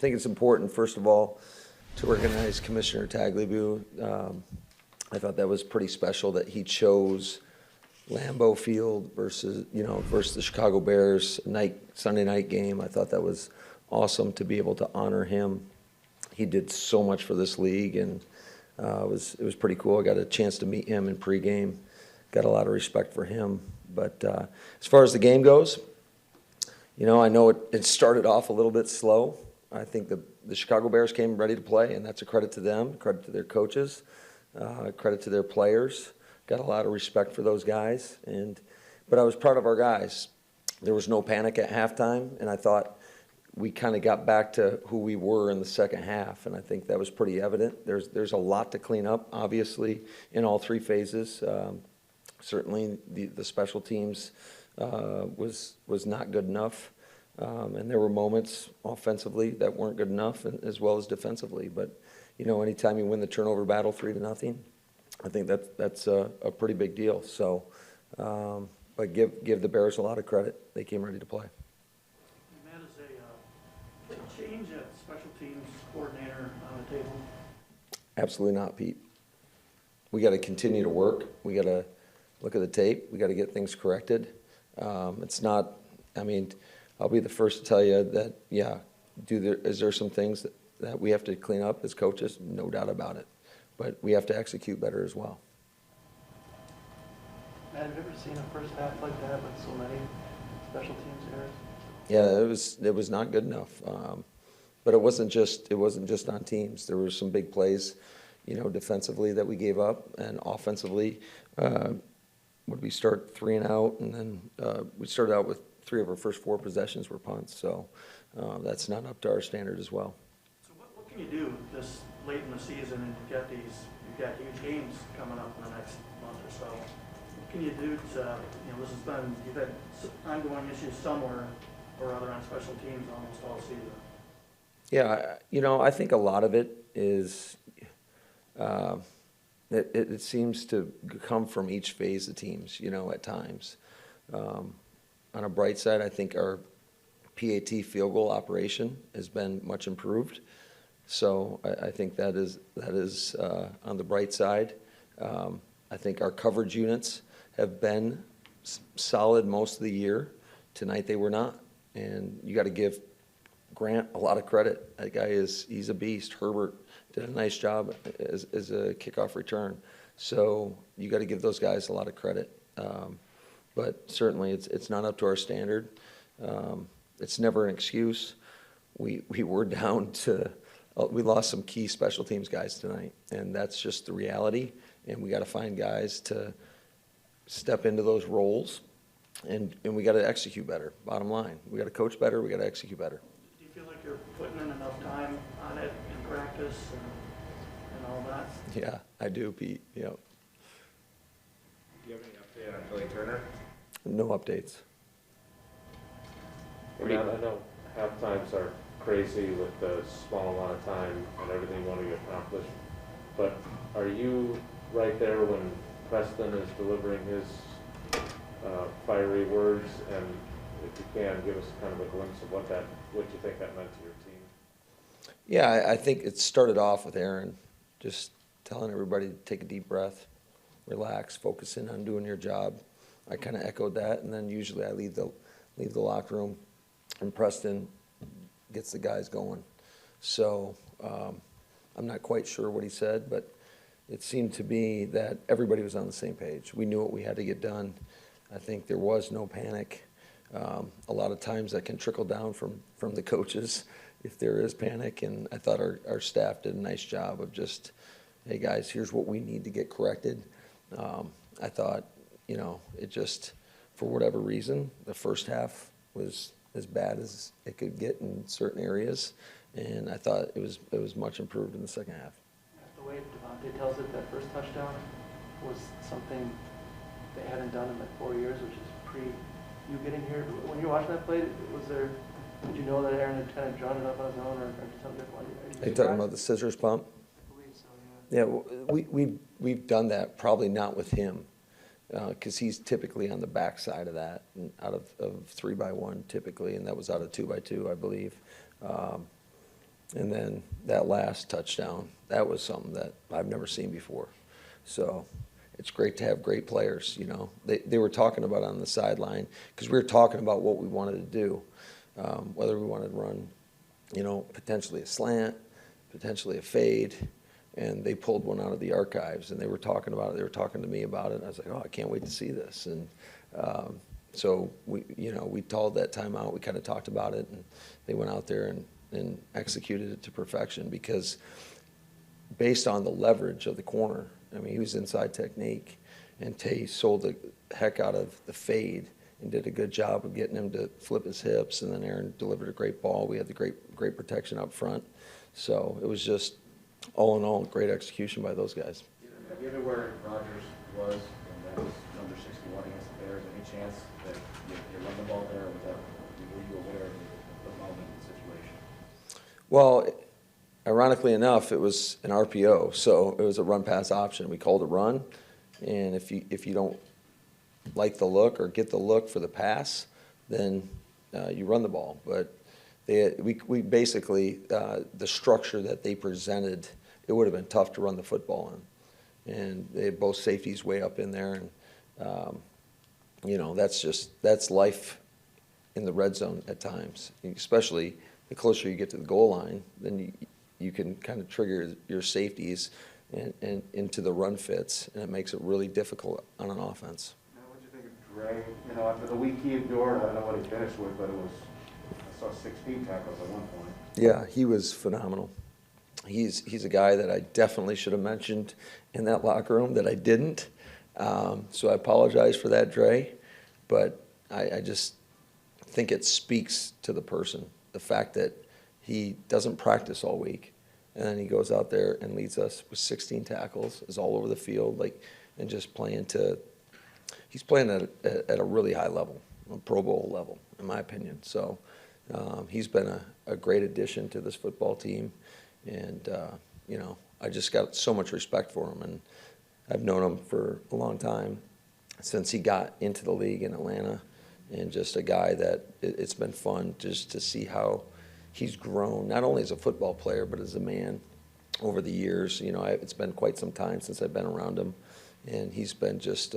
think it's important, first of all, to recognize Commissioner Tagliabue. I thought that was pretty special that he chose Lambeau Field versus the Chicago Bears Sunday night game. I thought that was awesome to be able to honor him. He did so much for this league, and it was pretty cool. I got a chance to meet him in pregame. Got a lot of respect for him. But as far as the game goes, I know it started off a little bit slow. I think the Chicago Bears came ready to play, and that's a credit to them, credit to their coaches, credit to their players. Got a lot of respect for those guys. But I was proud of our guys. There was no panic at halftime, and I thought we kind of got back to who we were in the second half, and I think that was pretty evident. There's a lot to clean up, obviously, in all three phases. Certainly, the special teams was not good enough, and there were moments offensively that weren't good enough, as well as defensively. But anytime you win the turnover battle 3-0, I think that's a pretty big deal. So, but give the Bears a lot of credit. They came ready to play. Matt, is a change at special teams coordinator on the table? Absolutely not, Pete. We got to continue to work. We got to look at the tape. We got to get things corrected. It's not. I mean, I'll be the first to tell you that. Yeah, is there some things that we have to clean up as coaches? No doubt about it. But we have to execute better as well. Matt, have you ever seen a first half like that with so many special teams errors? Yeah, it was not good enough. But it wasn't just on teams. There were some big plays, defensively that we gave up, and offensively, would we start 3 and out, and then we started out with 3 of our first 4 possessions were punts. So that's not up to our standard as well. So what can you do this late in the season, and you've got huge games coming up in the next month or so? What can you do to, you've had ongoing issues somewhere or other on special teams almost all season? Yeah, I think a lot of it is it seems to come from each phase of teams, at times. On a bright side, I think our PAT field goal operation has been much improved. So I think that is on the bright side. I think our coverage units have been solid most of the year. Tonight they were not, and you got to give Grant a lot of credit. That guy he's a beast. Herbert did a nice job as a kickoff return. So you got to give those guys a lot of credit. But certainly it's not up to our standard. It's never an excuse. We were down to. We lost some key special teams guys tonight, and that's just the reality. And we got to find guys to step into those roles, and we got to execute better. Bottom line, we got to coach better. We got to execute better. Do you feel like you're putting in enough time on it in practice and all that? Yeah, I do, Pete. Yeah. Do you have any update on Billy Turner? No updates. Matt, I know half times are crazy with the small amount of time and everything you want to accomplish, but are you right there when Preston is delivering his fiery words? And if you can, give us kind of a glimpse of what you think that meant to your team. Yeah, I think it started off with Aaron just telling everybody to take a deep breath, relax, focus in on doing your job. I kind of echoed that, and then usually I leave the locker room, and Preston gets the guys going. So I'm not quite sure what he said, but it seemed to me that everybody was on the same page. We knew what we had to get done. I think there was no panic. A lot of times that can trickle down from the coaches if there is panic, and I thought our staff did a nice job of just, hey guys, here's what we need to get corrected. I thought, it just, for whatever reason, the first half was as bad as it could get in certain areas, and I thought it was much improved in the second half. The way Devontae tells it, that first touchdown was something they hadn't done in like 4 years, which is pre you getting here. When you watched that play, did you know that Aaron had kind of drawn it up on his own, or something different? Are you talking about the scissors pump? I believe so, yeah. Yeah, we've done that, probably not with him, because he's typically on the back side of that, and out of 3x1 typically, and that was out of 2x2, I believe. And then that last touchdown, that was something that I've never seen before. So it's great to have great players, you know. They were talking about on the sideline, because we were talking about what we wanted to do, whether we wanted to run, you know, potentially a slant, potentially a fade, and they pulled one out of the archives, and they were talking about it. They were talking to me about it, and I was like, oh, I can't wait to see this. And so we called that timeout. We kind of talked about it, and they went out there and executed it to perfection, because based on the leverage of the corner, I mean, he was inside technique, and Tay sold the heck out of the fade and did a good job of getting him to flip his hips, and then Aaron delivered a great ball. We had the great protection up front. So it was just, all in all, great execution by those guys. Given where Rodgers was, and that was number 61 against the Bears, any chance that you run the ball there, or were you aware of the moment and situation? Well, ironically enough, it was an RPO, so it was a run-pass option. We called a run, and if you don't like the look or get the look for the pass, then you run the ball. But we basically, the structure that they presented, it would have been tough to run the football in. And they had both safeties way up in there, and you know, that's life in the red zone at times, especially the closer you get to the goal line, then you can kind of trigger your safeties and into the run fits, and it makes it really difficult on an offense. Now, what do you think of Dre? You know, after the week he endured, I don't know what he finished with, but I saw 16 tackles at one point. Yeah, he was phenomenal. He's a guy that I definitely should have mentioned in that locker room that I didn't. So I apologize for that, Dre. But I just think it speaks to the person, the fact that he doesn't practice all week, and then he goes out there and leads us with 16 tackles, is all over the field, and just he's playing at a really high level, a Pro Bowl level, in my opinion. So he's been a great addition to this football team, and you know, I just got so much respect for him, and I've known him for a long time, since he got into the league in Atlanta, and just a guy that it's been fun just to see how he's grown, not only as a football player, but as a man over the years. You know, it's been quite some time since I've been around him, and he's been just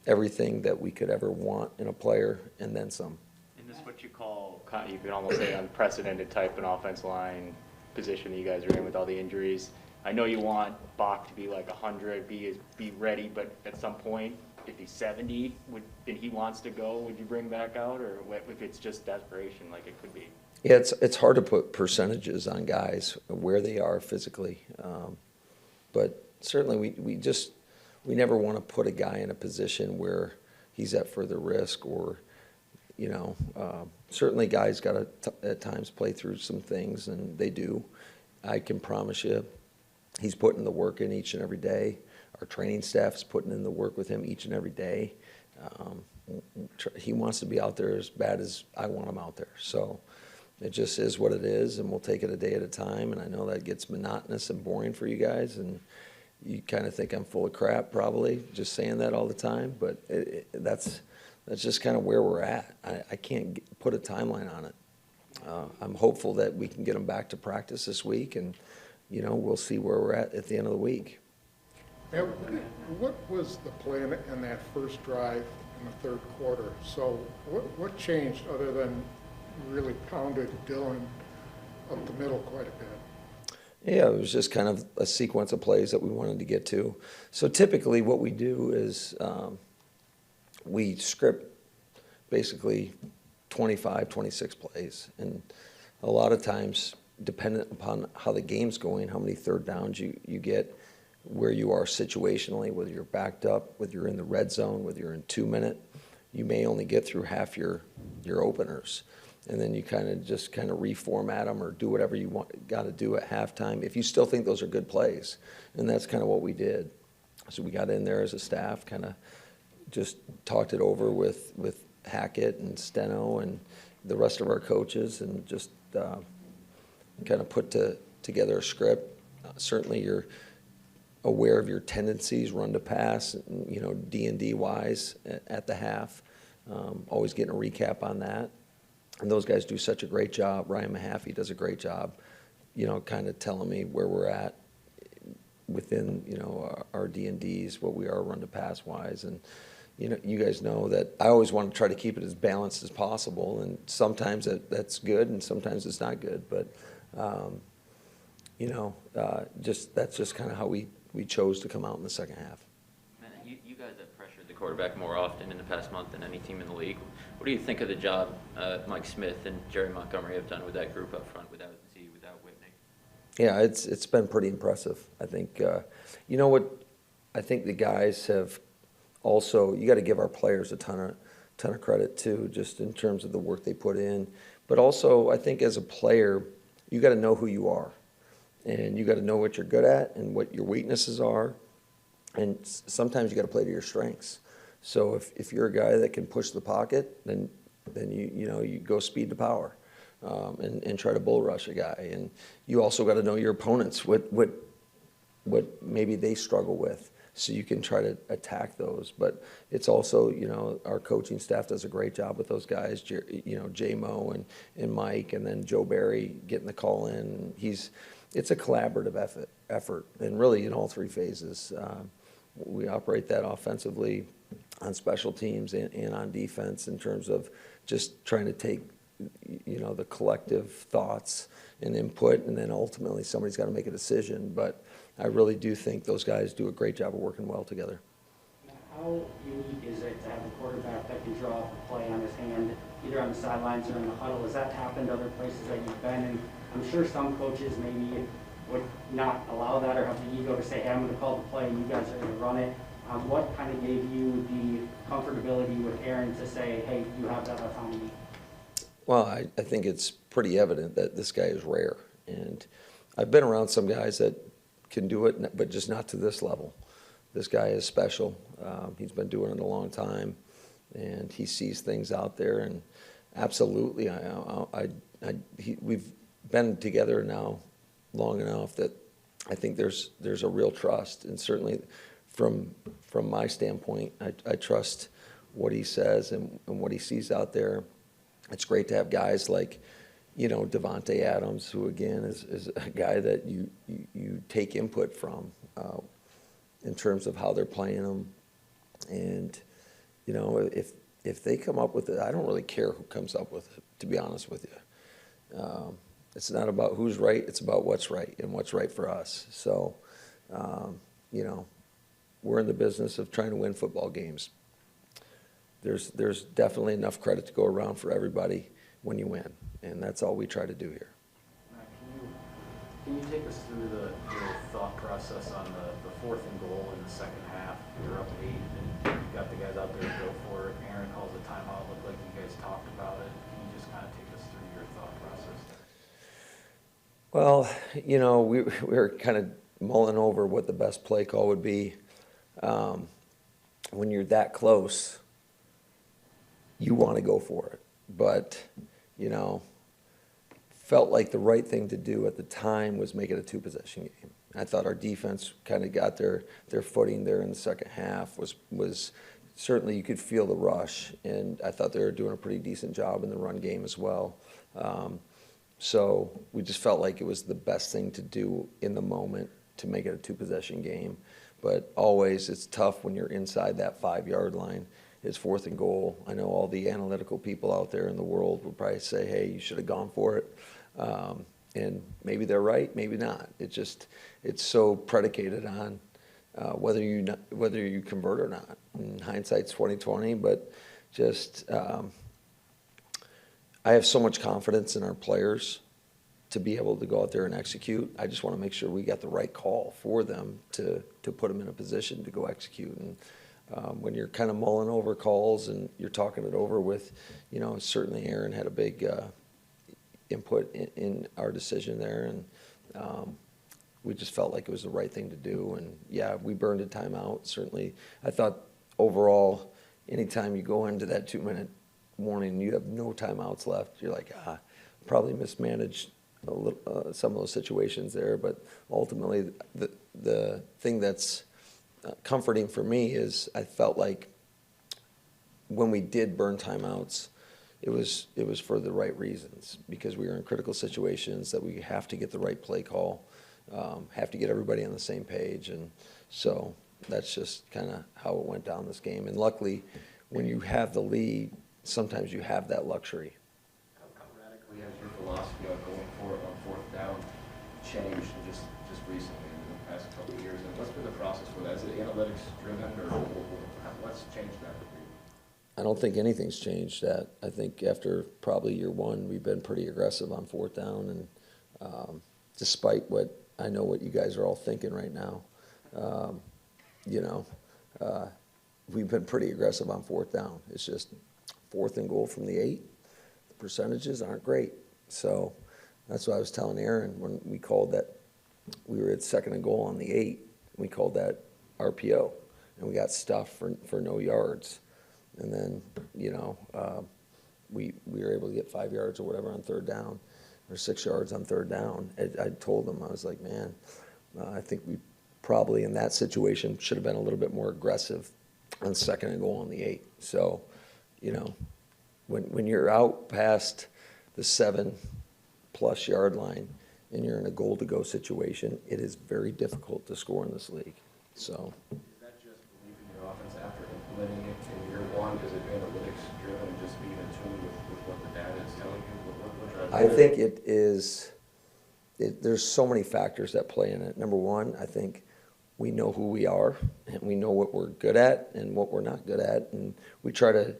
everything that we could ever want in a player, and then some. And this is what you call, you could almost say, unprecedented type of offense line position that you guys are in with all the injuries. I know you want Bach to be like 100, be ready, but at some point, if he's 70 and he wants to go, would you bring back out, or if it's just desperation like it could be? Yeah, it's hard to put percentages on guys where they are physically, but certainly we never want to put a guy in a position where he's at further risk, or you know, certainly guys got to at times play through some things, and they do. I can promise you, he's putting the work in each and every day. Our training staff is putting in the work with him each and every day. He wants to be out there as bad as I want him out there. So it just is what it is, and we'll take it a day at a time. And I know that gets monotonous and boring for you guys, and you kind of think I'm full of crap probably just saying that all the time. But that's just kind of where we're at. I can't put a timeline on it. I'm hopeful that we can get him back to practice this week, and you know, we'll see where we're at the end of the week. And what was the plan in that first drive in the third quarter? So what changed other than really pounded Dylan up the middle quite a bit? Yeah, it was just kind of a sequence of plays that we wanted to get to. So typically what we do is we script basically 25, 26 plays. And a lot of times, dependent upon how the game's going, how many third downs you get, where you are situationally, whether you're backed up, whether you're in the red zone, whether you're in 2 minute, you may only get through half your openers. And then you kind of reformat them or do whatever you got to do at halftime if you still think those are good plays. And that's kind of what we did. So we got in there as a staff, kind of just talked it over with Hackett and Steno and the rest of our coaches, and just kind of put together a script. Certainly you're aware of your tendencies, run to pass, you know, D&D wise at the half. Always getting a recap on that. And those guys do such a great job. Ryan Mahaffey does a great job, kind of telling me where we're at within, our D&Ds, what we are run to pass wise. And, you guys know that I always want to try to keep it as balanced as possible. And sometimes that's good and sometimes it's not good. But, that's just kind of how we chose to come out in the second half. You guys have pressured the quarterback more often in the past month than any team in the league. What do you think of the job Mike Smith and Jerry Montgomery have done with that group up front without Z, without Whitney? Yeah, it's been pretty impressive. I think, what I think the guys have also, you got to give our players a ton of credit too, just in terms of the work they put in. But also, I think as a player, you got to know who you are. And you got to know what you're good at and what your weaknesses are. And sometimes you got to play to your strengths. So if you're a guy that can push the pocket, then you go speed to power, and try to bull rush a guy. And you also got to know your opponents, what maybe they struggle with, so you can try to attack those. But it's also, our coaching staff does a great job with those guys, J-Mo and Mike, and then Joe Barry getting the call in. It's a collaborative effort, and really in all three phases. We operate that offensively, on special teams and on defense, in terms of just trying to take, the collective thoughts and input, and then ultimately somebody's got to make a decision. But I really do think those guys do a great job of working well together. How unique is it to have a quarterback that can draw up a play on his hand, either on the sidelines or in the huddle? Has that happened other places that you've been? And I'm sure some coaches maybe would not allow that or have the ego to say, hey, I'm going to call the play and you guys are going to run it. What kind of gave you the comfortability with Aaron to say, hey, you have that autonomy? Well, I think it's pretty evident that this guy is rare. And I've been around some guys that can do it, but just not to this level. This guy is special. He's been doing it a long time, and he sees things out there. And absolutely, we've been together now long enough that I think there's a real trust. And certainly from my standpoint, I trust what he says and what he sees out there. It's great to have guys like, Devontae Adams, who again is a guy that you take input from in terms of how they're playing them. And, if they come up with it, I don't really care who comes up with it, to be honest with you. It's not about who's right, it's about what's right and what's right for us. So, we're in the business of trying to win football games. There's definitely enough credit to go around for everybody when you win, and that's all we try to do here. Matt, can you take us through the thought process on the 4th and goal in the second half? You're up 8, and you got the guys out there to go for it. Aaron calls a timeout. Looked like you guys talked about it. Can you just kind of take us through your thought process? Well, we were kind of mulling over what the best play call would be. When you're that close, you want to go for it. But, felt like the right thing to do at the time was make it a 2-possession game. I thought our defense kind of got their footing there in the second half. Was certainly, you could feel the rush, and I thought they were doing a pretty decent job in the run game as well. So we just felt like it was the best thing to do in the moment to make it a 2-possession game. But always, it's tough when you're inside that 5-yard line. It's 4th and goal. I know all the analytical people out there in the world would probably say, hey, you should have gone for it. And maybe they're right, maybe not. It's so predicated on whether you convert or not. In hindsight's 20/20, but just I have so much confidence in our players to be able to go out there and execute. I just want to make sure we got the right call for them to put them in a position to go execute. And when you're kind of mulling over calls and you're talking it over with, certainly Aaron had a big input in our decision there, and we just felt like it was the right thing to do. And yeah, we burned a timeout. Certainly, I thought overall, anytime you go into that 2-minute warning and you have no timeouts left, you're like, probably mismanaged a little, some of those situations there. But ultimately, the thing that's comforting for me is I felt like when we did burn timeouts, it was for the right reasons, because we were in critical situations that we have to get the right play call, have to get everybody on the same page. And so that's just kind of how it went down this game. And luckily, when you have the lead, sometimes you have that luxury. How radically has your philosophy on going for it on fourth down changed just recently in the past couple of years? And what's been the process for that? Is it analytics driven, or what's changed that for you? I don't think anything's changed that. I think after probably year one, we've been pretty aggressive on fourth down, and despite what I know what you guys are all thinking right now, we've been pretty aggressive on fourth down. It's just 4th and goal from the 8. The percentages aren't great. So that's what I was telling Aaron when we called that. We were at 2nd and goal on the 8. We called that RPO, and we got stuffed for no yards. And then, we were able to get 5 yards or whatever on 3rd down, or 6 yards on 3rd down. I told them, I was like, man, I think we probably in that situation should have been a little bit more aggressive on 2nd and goal on the 8. So, when you're out past the 7+ yard line and you're in a goal to go situation, it is very difficult to score in this league. So. Is that just believing your offense after implementing it in year one? Is it analytics driven, just being in tune with what the data is telling you? I think it is. There's so many factors that play in it. Number one, I think we know who we are, and we know what we're good at and what we're not good at, and we try to.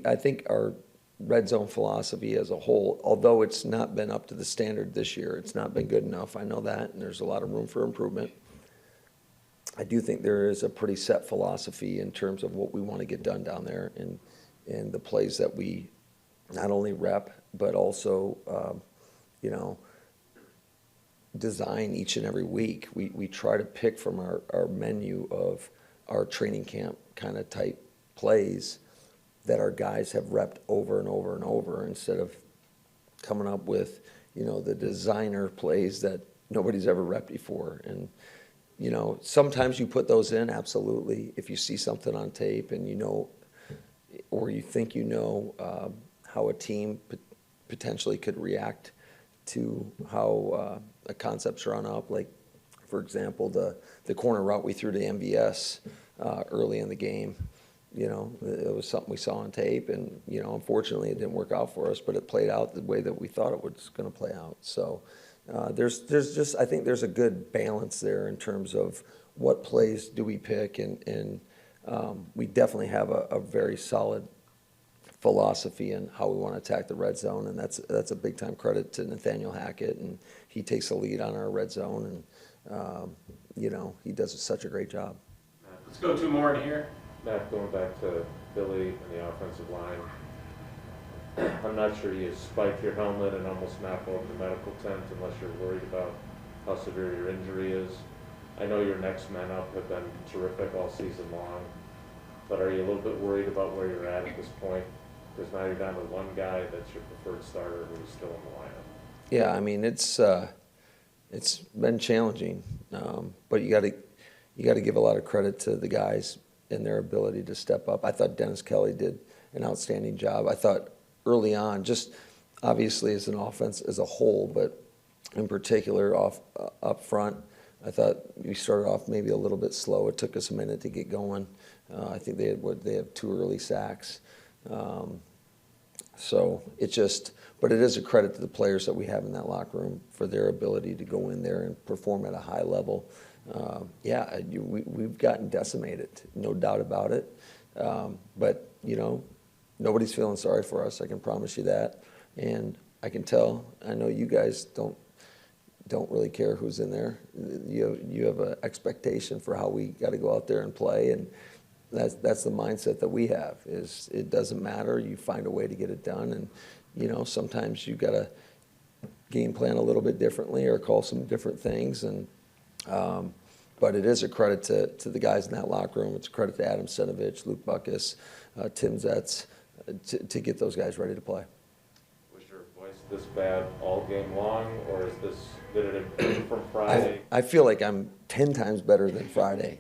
I think our red zone philosophy as a whole, although it's not been up to the standard this year, it's not been good enough. I know that, and there's a lot of room for improvement. I do think there is a pretty set philosophy in terms of what we want to get done down there, and the plays that we not only rep but also, design each and every week. We try to pick from our menu of our training camp kind of type plays that our guys have repped over and over and over, instead of coming up with, the designer plays that nobody's ever repped before. And, sometimes you put those in, absolutely, if you see something on tape and or you think how a team potentially could react to how a concept's run up. Like, for example, the corner route we threw to MVS early in the game. It was something we saw on tape, and unfortunately it didn't work out for us, but it played out the way that we thought it was going to play out. So there's just, I think there's a good balance there in terms of what plays do we pick, and we definitely have a very solid philosophy in how we want to attack the red zone, and that's a big time credit to Nathaniel Hackett, and he takes the lead on our red zone, and he does such a great job. Let's go 2 more in here. Matt, going back to Billy and the offensive line, I'm not sure you spike your helmet and almost knock over the medical tent unless you're worried about how severe your injury is. I know your next men up have been terrific all season long, but are you a little bit worried about where you're at this point? Because now you're down to one guy that's your preferred starter who's still in the lineup. Yeah, I mean, it's been challenging, but you got to give a lot of credit to the guys and their ability to step up. I thought Dennis Kelly did an outstanding job. I thought early on, just obviously as an offense as a whole, but in particular up front, I thought we started off maybe a little bit slow. It took us a minute to get going. I think they have 2 early sacks. So but it is a credit to the players that we have in that locker room for their ability to go in there and perform at a high level. We've gotten decimated, no doubt about it. But nobody's feeling sorry for us. I can promise you that, and I can tell. I know you guys don't really care who's in there. You have an expectation for how we got to go out there and play, and that's the mindset that we have. Is it doesn't matter. You find a way to get it done, and sometimes you got to game plan a little bit differently or call some different things, and. But it is a credit to the guys in that locker room. It's a credit to Adam Senovich, Luke Buckus, Tim Zetz, to get those guys ready to play. Was your voice this bad all game long, or did it improve from Friday? I feel like I'm 10 times better than Friday.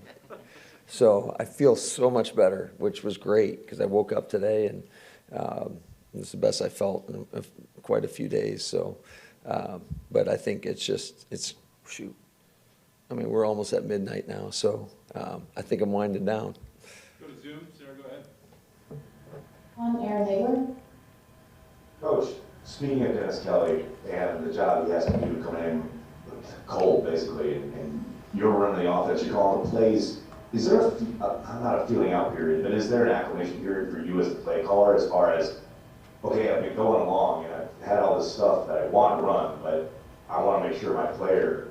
So I feel so much better, which was great, because I woke up today and, It's the best I felt in quite a few days. So, but I think it's shoot. I mean, we're almost at midnight now, so I think I'm winding down. Go to Zoom. Sarah, go ahead. Aaron Hayward. Coach, speaking of Dennis Kelly and the job he has to do coming in cold, basically, and you're running the offense, you're calling the plays, is there not a feeling out period, but is there an acclimation period for you as the play caller as far as, okay, I've been going along and I've had all this stuff that I want to run, but I want to make sure my player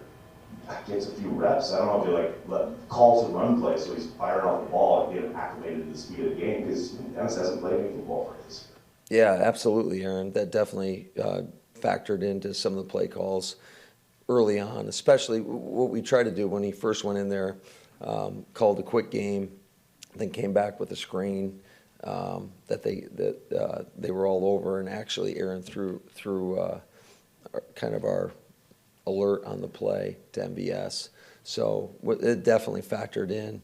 gets a few reps. I don't know if you call to run play so he's firing off the ball and get him acclimated to the speed of the game, because Dennis hasn't played any football for this. Yeah, absolutely, Aaron. That definitely factored into some of the play calls early on, especially what we tried to do when he first went in there, called a quick game, then came back with a screen that they were all over, and actually Aaron threw kind of our alert on the play to MVS. So it definitely factored in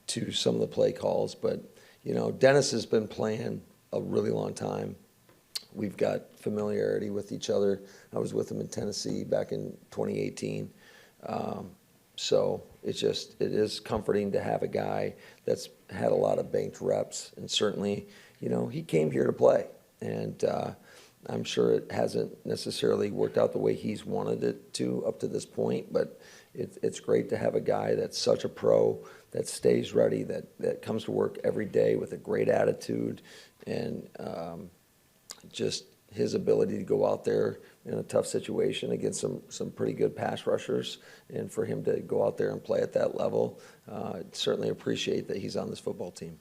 to some of the play calls. But, Dennis has been playing a really long time. We've got familiarity with each other. I was with him in Tennessee back in 2018. So it is comforting to have a guy that's had a lot of banked reps. And certainly, he came here to play. And I'm sure it hasn't necessarily worked out the way he's wanted it to up to this point, but it's great to have a guy that's such a pro, that stays ready, that comes to work every day with a great attitude, and just his ability to go out there in a tough situation against some pretty good pass rushers, and for him to go out there and play at that level, certainly appreciate that he's on this football team.